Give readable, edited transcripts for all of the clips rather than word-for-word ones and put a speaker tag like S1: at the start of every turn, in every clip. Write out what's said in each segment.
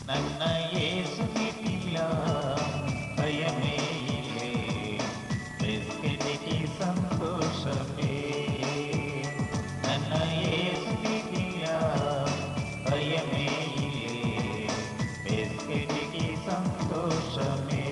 S1: ನನ್ನ ಯೇಸುವಿಗಿಲ್ಲ ಭಯமே ಇಲ್ಲೇ ಬೆಸ್ಕೆದಿಗೆ ಸಂತೋಷವೇ ನನ್ನ ಯೇಸುವಿಗಿಲ್ಲ ಭಯమే ಇಲ್ಲೇ ಬೆಸ್ಕೆದಿಗೆ ಸಂತೋಷವೇ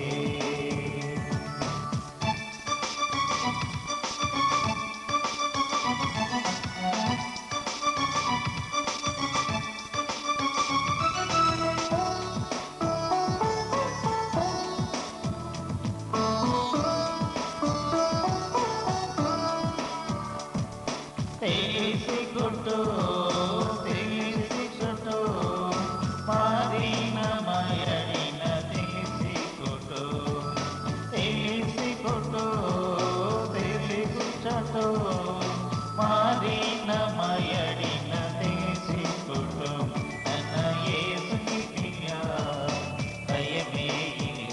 S1: తెలిసికొట్టు తెలిసికొట్టు మారిన మయడిన తెలిసికొట్టు తెలిసికొట్టు తెలిసికొట్టు మారిన మయడిన తెలిసికొట్టు ನನ್ನ యేసునికిల్ల భయమే ఇల్లే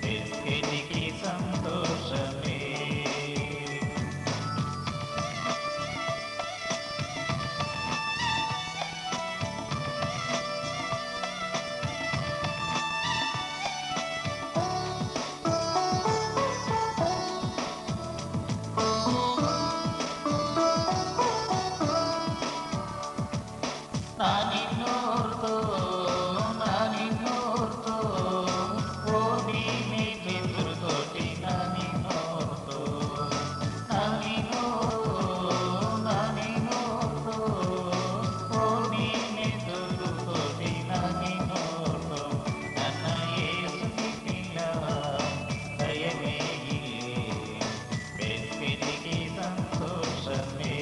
S1: వెస్కెదికి సంతోషమే ನಾನಿನ್ನೋರ್ತು ಓ ನೀನೆ ಬೆದುರುತೋಟಿ ನಾನಿನ್ನೋರ್ತು ಓ ನೀನೆ ಬೆದುರುತೋಟಿ ನಾನಿನ್ನೋರ್ತು ನನ್ನ ಯೇಸುನಿಗಿಲ್ಲ ಭಯమే ಇಲ್ಲೇ ಬೆಸ್ಕೆದಿಗೆ ಸಂತೋಷವೇ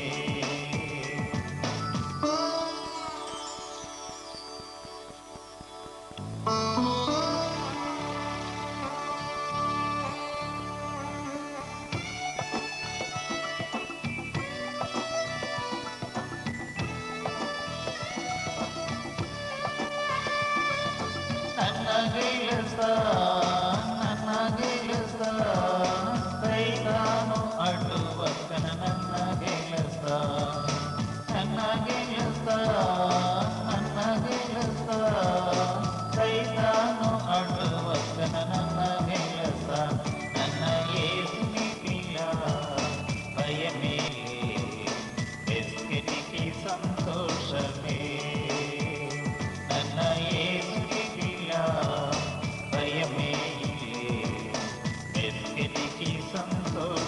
S1: ನನ್ನ ಗೆಲಸ ಸೈತಾನು ಅಡ್ಡುವಕ್ಕನ ನನ್ನ ಗೆಲಸ ಸೈತಾನು ಅಡ್ಡುವಕ್ಕನ ನನ್ನ ಗೆಲಸ ನನ್ನ ಯೇಸುನಿಗಿಲ್ಲ ಭಯమే ಬೆಸ್ಕೆದಿಗೆ ಸಂತೋಷವೇ ನನ್ನ ಯೇಸುನಿಗಿಲ್ಲ ಭಯమే ಇಲ್ಲೇ ಬೆಸ್ಕೆದಿಗೆ ಸಂತೋಷ